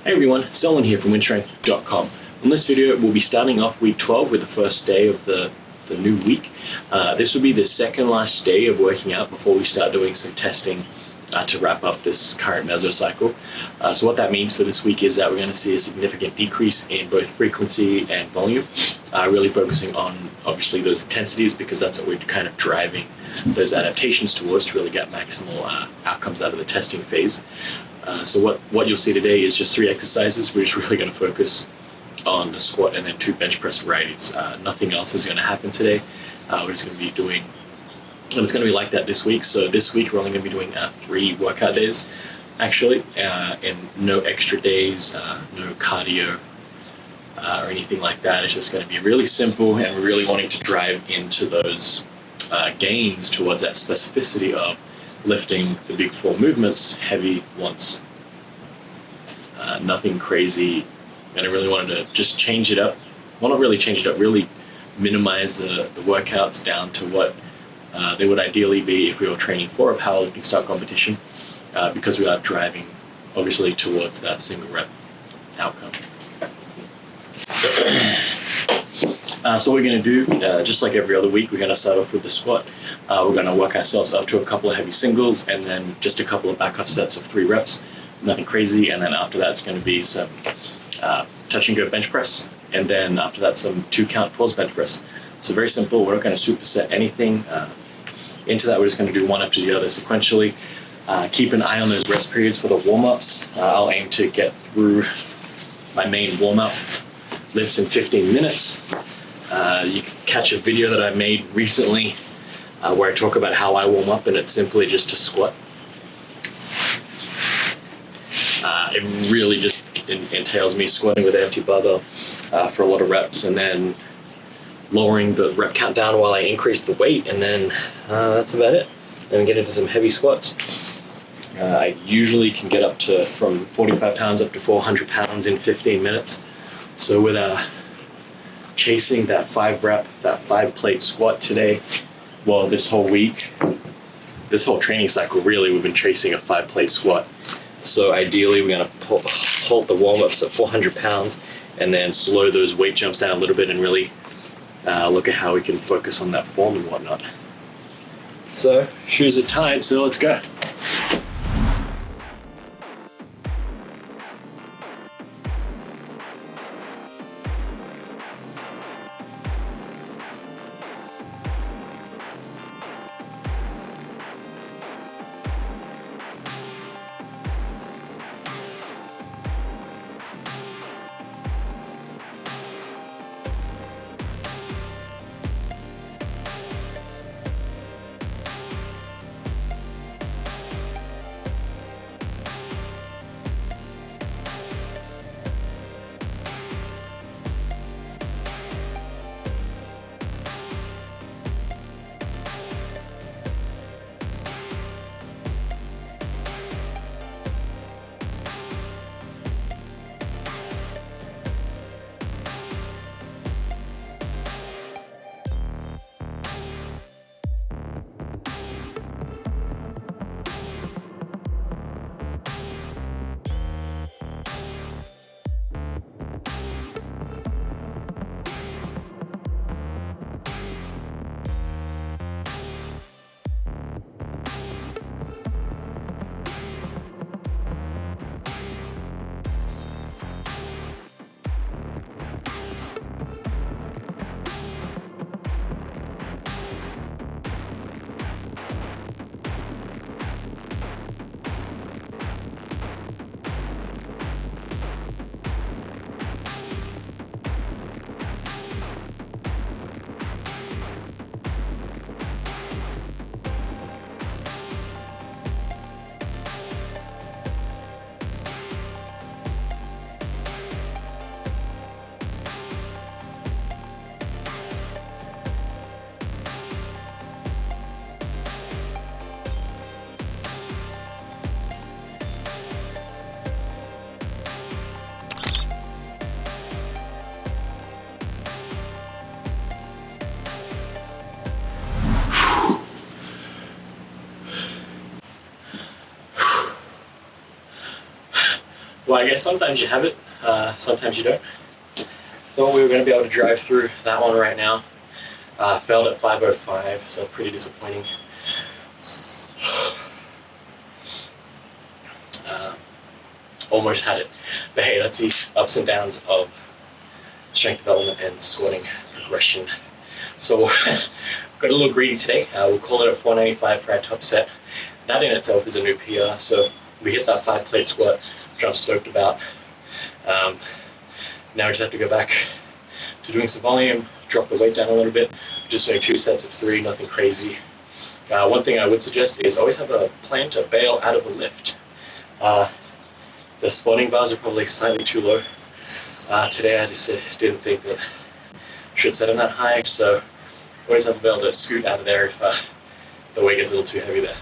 Hey everyone, Selwyn here from WynnStrength.com. In this video, we'll be starting off week 12 with the first day of the new week. This will be the second last day of working out before we start doing some testing to wrap up this current mesocycle. So what that means for this week is that we're going to see a significant decrease in both frequency and volume, really focusing on obviously those intensities because that's what we're kind of driving those adaptations towards to really get maximal outcomes out of the testing phase. So what you'll see today is just 3 exercises. We're just really going to focus on the squat and then 2 bench press varieties. Nothing else is going to happen today. We're just going to be doing, and it's going to be like that this week. So this week we're only going to be doing 3 workout days, actually, and no extra days, no cardio or anything like that. It's just going to be really simple, and we're really wanting to drive into those gains towards that specificity of lifting the big 4 movements heavy once. Nothing crazy, and I really wanted to just change it up. Well, not really change it up, really minimize the workouts down to what they would ideally be if we were training for a powerlifting style competition, because we are driving obviously towards that single rep outcome. So what we're going to do, just like every other week, we're going to start off with the squat. We're going to work ourselves up to a couple of heavy singles and then just a couple of back-off sets of 3 reps. Nothing crazy. And then after that, it's going to be some touch and go bench press. And then after that, some 2-count pause bench press. So very simple. We're not going to superset anything into that. We're just going to do one after the other sequentially. Keep an eye on those rest periods for the warm-ups. I'll aim to get through my main warm-up lifts in 15 minutes. You can catch a video that I made recently where I talk about how I warm up, and it's simply just to squat. It really just entails me squatting with an empty barbell for a lot of reps, and then lowering the rep count down while I increase the weight, and then that's about it. Then get into some heavy squats. I usually can get up to from 45 pounds up to 400 pounds in 15 minutes. So with chasing that 5 rep, that 5 plate squat today, well, this whole week, this whole training cycle, really, we've been chasing a 5 plate squat. So ideally, we're going to halt the warm-ups at 400 pounds and then slow those weight jumps down a little bit and really look at how we can focus on that form and whatnot. So shoes are tied, so let's go. Well, I guess sometimes you have it, sometimes you don't. Thought we were going to be able to drive through that one right now. Failed at 5:05, so that's pretty disappointing. Almost had it. But hey, let's see ups and downs of strength development and squatting progression. So got a little greedy today. We'll call it a 495 for our top set. That in itself is a new PR, so we hit that 5-plate squat, which I'm stoked about. Now we just have to go back to doing some volume, drop the weight down a little bit, just doing 2 sets of 3, nothing crazy. One thing I would suggest is always have a plan to bail out of a lift. The squatting bars are probably slightly too low. Today I just didn't think that I should set them that high, so always have a bail to scoot out of there if the weight gets a little too heavy there.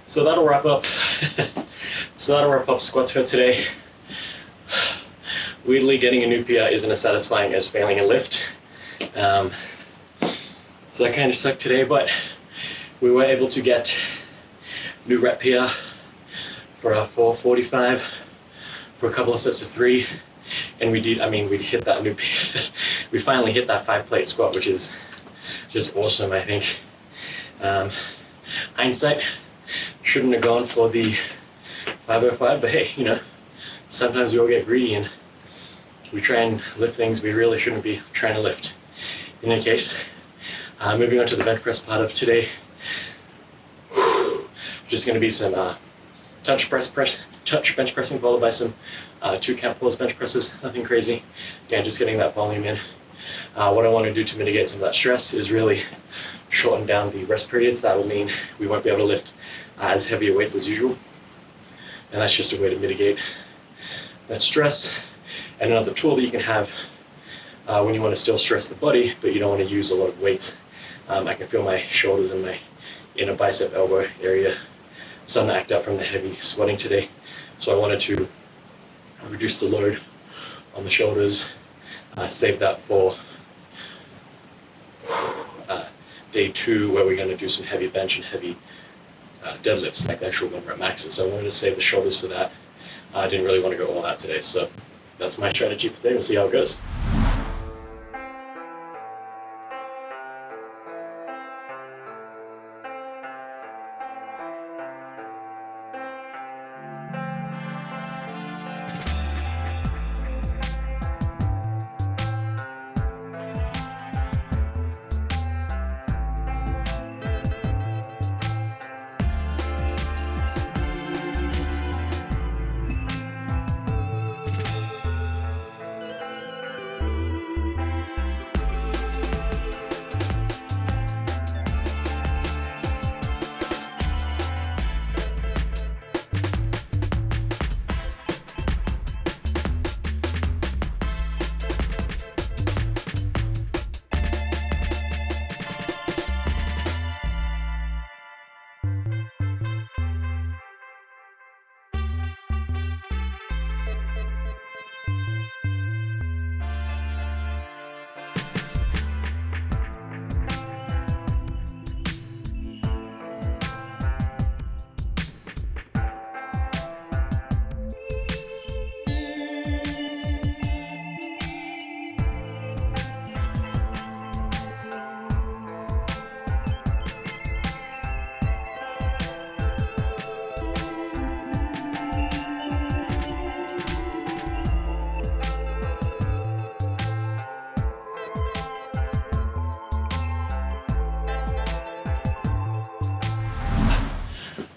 So that'll wrap up. Squats for today. Weirdly, getting a new PR isn't as satisfying as failing a lift. So that kind of sucked today, but we were able to get new rep PR for our 445 for a couple of sets of 3, and we hit that new PR. We finally hit that 5-plate squat, which is just awesome, I think. Hindsight, shouldn't have gone for the 505, but hey, sometimes we all get greedy and we try and lift things we really shouldn't be trying to lift. In any case, moving on to the bench press part of today, just going to be some touch bench pressing followed by some 2 count pause bench presses, nothing crazy. Again, just getting that volume in. What I want to do to mitigate some of that stress is really shorten down the rest periods. That will mean we won't be able to lift as heavier weights as usual, and that's just a way to mitigate that stress. And another tool that you can have when you want to still stress the body but you don't want to use a lot of weight. I can feel my shoulders and my inner bicep elbow area starting to act out from the heavy squatting today, so I wanted to reduce the load on the shoulders, save that for day 2, where we're going to do some heavy bench and heavy deadlifts, like the actual 1 rep maxes. So I wanted to save the shoulders for that. I didn't really want to go all out today, so that's my strategy for today. We'll see how it goes.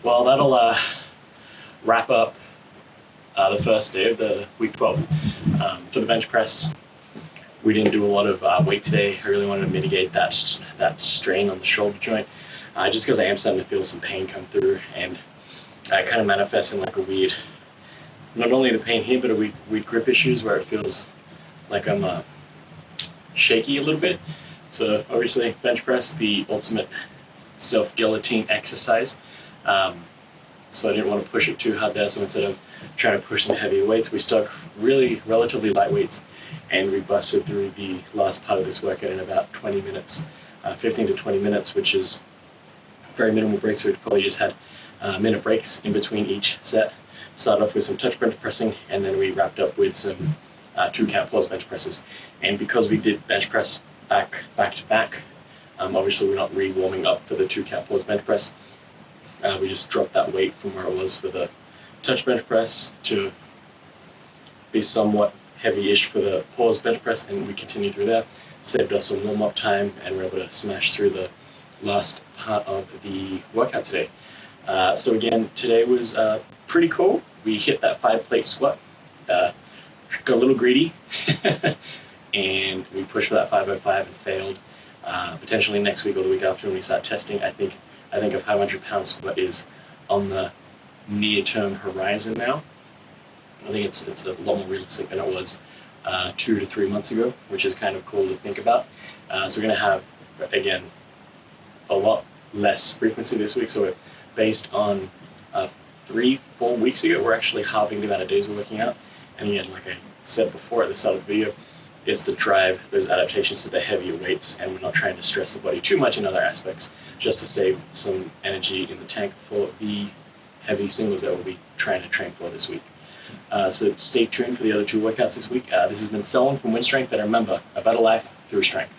Well, that'll wrap up the first day of the week 12 for the bench press. We didn't do a lot of weight today. I really wanted to mitigate that strain on the shoulder joint, just because I am starting to feel some pain come through, and it kind of manifests in like a weird, not only the pain here, but a weird grip issues where it feels like I'm shaky a little bit. So obviously bench press, the ultimate self-guillotine exercise. So I didn't want to push it too hard there. So instead of trying to push some heavy weights, we stuck really relatively light weights, and we busted through the last part of this workout in about 20 minutes, 15 to 20 minutes, which is very minimal breaks. So we probably just had minute breaks in between each set. Started off with some touch bench pressing, and then we wrapped up with some 2-count pause bench presses. And because we did bench press back to back, obviously we're not re-warming up for the 2-count pause bench press. We just dropped that weight from where it was for the touch bench press to be somewhat heavy-ish for the pause bench press, and we continued through there. Saved us some warm-up time, and we're able to smash through the last part of the workout today. So again, today was pretty cool. We hit that 5-plate squat, got a little greedy, and we pushed for that 505 and failed. Potentially next week or the week after when we start testing, I think a 500-pound squat is on the near-term horizon now. I think it's a lot more realistic than it was 2 to 3 months ago, which is kind of cool to think about. So we're going to have, again, a lot less frequency this week. So we're based on 3-4 weeks ago, we're actually halving the amount of days we're working out. And again, like I said before at the start of the video, is to drive those adaptations to the heavier weights, and we're not trying to stress the body too much in other aspects, just to save some energy in the tank for the heavy singles that we'll be trying to train for this week. So stay tuned for the other 2 workouts this week. This has been Selwyn from WynnStrength, and remember, a better life through strength.